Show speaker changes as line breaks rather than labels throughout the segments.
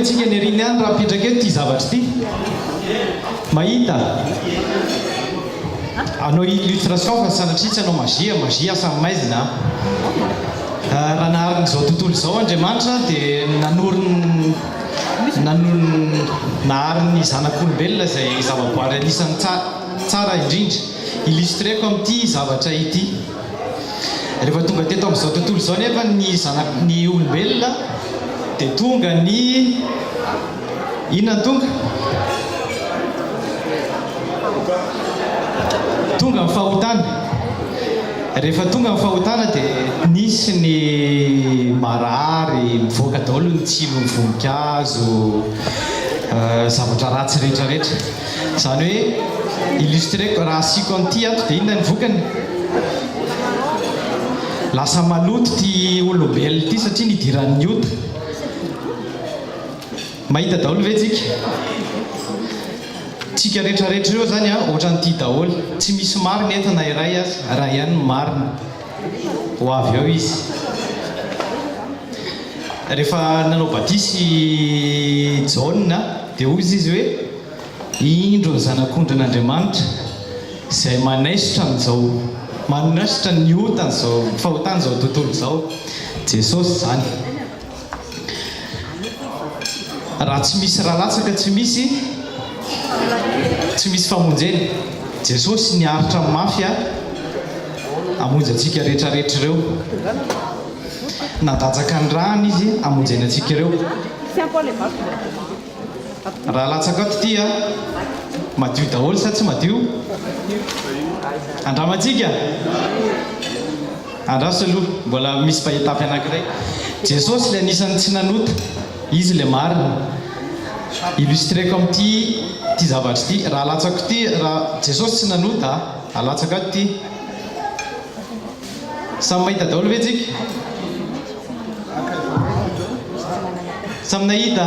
antsika ny ariny any raha apetraka eto ty zavatra ty mahita anao illustration fa sanatritsy anao magia asany maizina raha naharin'izao tontolo izao Andriamanitra dia nahariny zanak'olombelona izay zavaboary anisan'ny tsara indrindra illustreko amin'ity zavatra ity rehefa tonga teto amin'izao tontolo izao nefa ny olombelona dia tonga ny inona tonga ny fahotana rehefa tonga ny fahotana dia nisy ny marary mivoaka daholo ny tsilo ny voninkazo zavatra ratsy rehetrarehetra izany hoe illustreko raha asiako an'ity ato dia inona ny vokany lasa maloto ty olombelona ity satria nidiran'ny ota mahita daholo ve tsika rehetrarehetra ireo zany ohatran'ity daholo tsy misy marina entana iray azy raha ihany ny marina ho avy eo izy rehefa nanao batisy jaona dia ozy izy hoe indro ny zanak'ondrin'Andriamanitra izay manaisitra ny otan'izao fahotan'izao tontolo izao Jesosy zany raha tsy misy rahalatsaka tsy misy famonjena Jesosy niaritra mafy amonjy antsika rehetrarehetra ireo nadatsaka ny rany izy amonjena antsika ireo raha latsaka ato ty madio daholo sa tsy madio andramantsika andraso aloha mbola misy fahitapy anankiray Jesosy le anisan'ny tsy nanota izy le marina illustreko amin'ity zavatra ity raha latsako ity raha Jesosy tsy nanota alatsaka ato ty samy mahita daholo ve tsika samy nahita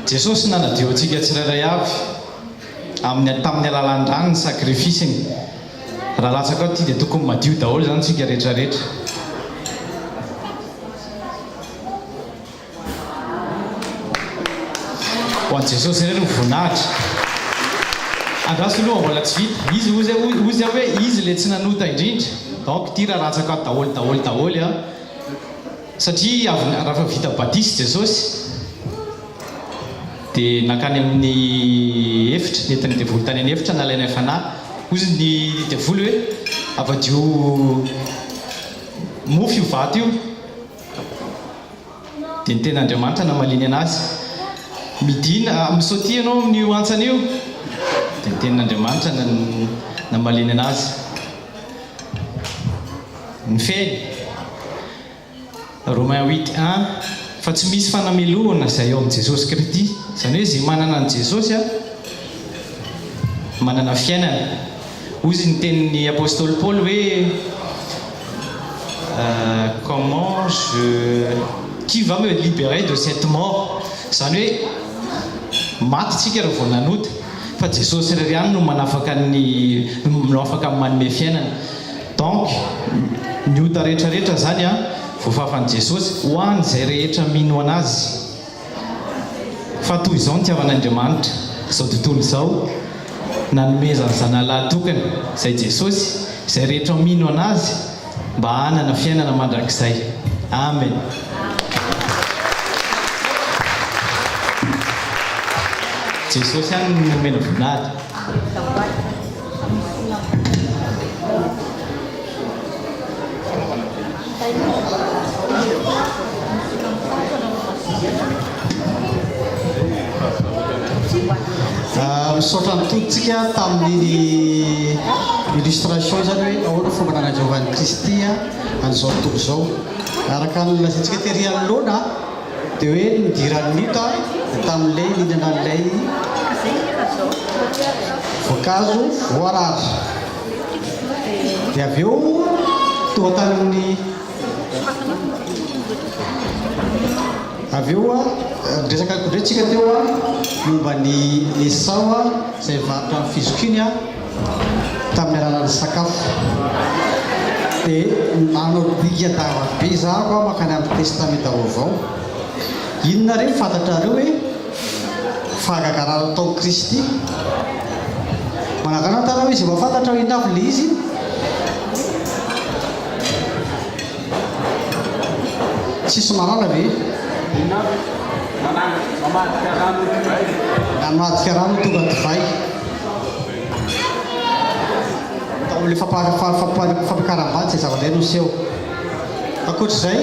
Jesosy nanadio antsika tsirairay avy tamin'ny alalan-drano ny sakrifisiny raha latsaka ato ty dia tokony madio daholo zany tsika rehetrarehetra ho an'i Jesosy irery mivonahitra andraso aloha mbola tsy vita izy ozy hoe izy le tsy nanota indrindra donc ty raha latsaka ato daholo satria raha vita batisy Jesosy dia nakany amin'ny efitra netiny devoly tany any efitra nalaina fanahy ozy ny devoly hoe avadio mofo io vato io dia ny ten'Andriamanitra namaliny anazy midina misaoty ianao amin'ny antsana io dia ny tenin'Andriamanitra namaliny anazy ny feny Romains 8:1 fa tsy misy fanamelohana izay eo amin'i Jesosy Kristy izany hoe izay manana an' Jesosy manana fiainana ozy ny tenin'ny apôstôly Paul hoe qui va me libérer de cette mort izany hoe maty tsika raha vao nanota fa Jesosy irery ihany no manafaka manome fiainana donc ny ota rehetrarehetra zany voafafan'i Jesosy ho an'izay rehetra mino anazy fa toy izao ny tiavan'Andriamanitra izao tontolo izao nanomezany zanalahy tokany izay Jesosy izay rehetra mino anazy mba hanana fiainana mandrakizay amen Jesosy ihany nomena voninahitra
misaotra ny toditsika tamin'ny illustration zany hoe ahoana fomba nananjovan'ny Kristy an'izao tontolo izao araka ny lazaintsika tery anoloana dia hoe nidiran'ny ota tamin'ilay nihinana an'ilay voankazo voarary dia avy eo toa tamin'ny avy eo resaka kodretsika teo momba ny Esau izay varotra amin'ny fizokiny tamin'ny alalan'ny sakafo dia nanao diga davabe zahako makany amin'ny testamenta vaovao inona reny fantatrareo hoe fahagagarana atao Kristy manakana tana hoe izay mahafantatra hoe inavy le izy tsisy marana ve namadika rano tonga divay taole fampikaram-bady zay zava-day no seho akoatr'izay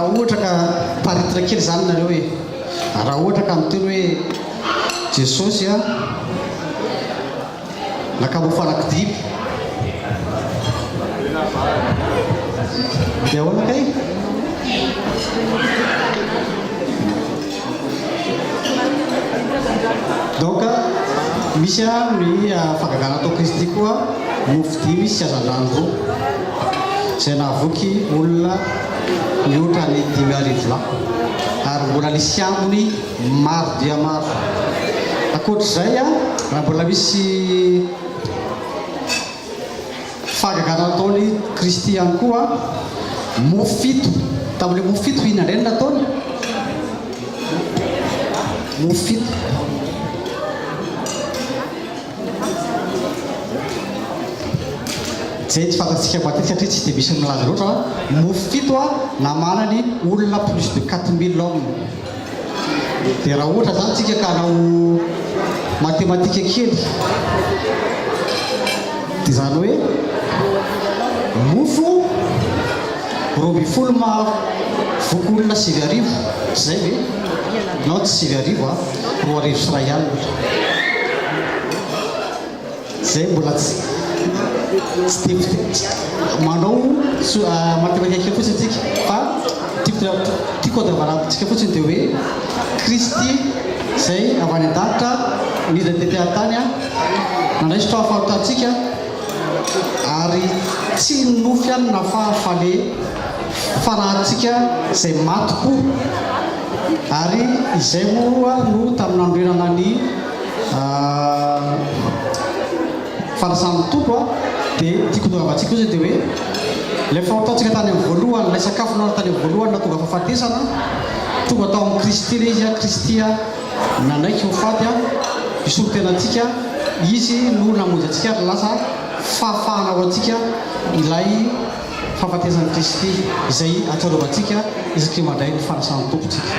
raha ohatra ka paritira kely zany nareo hoe raha ohatra ka miteny hoe Jesosy a nakamofanaky dimy dia ahoana kay donc misy a ny fagagana atao Kristy koa mofo dimy sy azan-drano roa zay nahavoky olona mihoatra ny 5,000 la ary mbola nisy ambony maro dia maro akoatr'izay a raha mbola misy fagagana ataony Kristy ihany koa mofo fito tamin'le mofo fito inona indray nataony mofo fito zay tsy fantatsika matetika satria tsy dia misy milaza loatra mofo fito a namanany olona plus de 4,000 hommes dia raha ohatra zany tsika ka hanao matematika kely dia zany hoe mofo 20 mahavoky olona 7,000 tsy zay ve non tsy 7,000 a 2,000 sy 1 alina zay mbola tsy manao matematika kely fotsiny tsika fa tiako adavanantsika fotsiny dia hoe Kristy zay avy any an-danitra niza tety an-tany a nandraisitra ahafahatantsika ary tsy nofy ihany na fahafale fanahintsika zay matoko ary izay moa no tamin'androenana ny fanasan'ny tompo a dia tiako tongavantsika koa zay dia hoe ilay fahataontsika tany amin'ny voalohany ilay sakafo nao tany amin'ny voalohany na tonga fahafatesana tonga atao amin'ny Kristy ilay izy a Kristy a nanaiky ho faty a misolo tenantsika izy no namonjy antsika ary lasa fahafahana ao antsika ilay fahafatesan'ny Kristy izay atsiarovantsika isaky mandray ny fanasan'ny tompontsika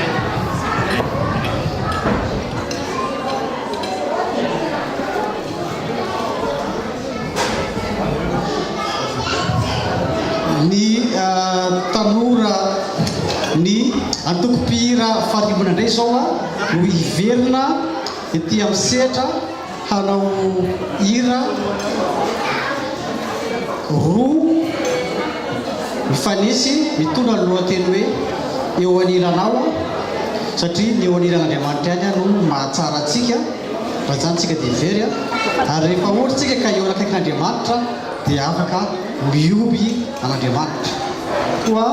ny tanora ny antoko-pihira faharimona indray zao a no hiverina ety amin'ny sehatra hanao hira roa mifanesy mitondra ny lohateny hoe eo aniranao satria ny eo aniran'Andriamanitra ihany no mahatsara antsika raha zany tsika dia very ary rehefa ohatra tsika ka eo anakaikin'Andriamanitra dia afaka mioby an'Andriamanitra koa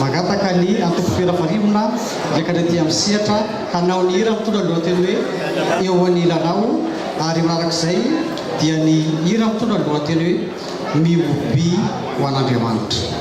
mangataka ny antoko-pihira faharimona ndraikany aty amin'ny sehatra hanao ny hira mitondra ny lohateny hoe eo aniranao ary manarak'izay dia ny hira mitondra ny lohateny hoe mioby ho an'Andriamanitra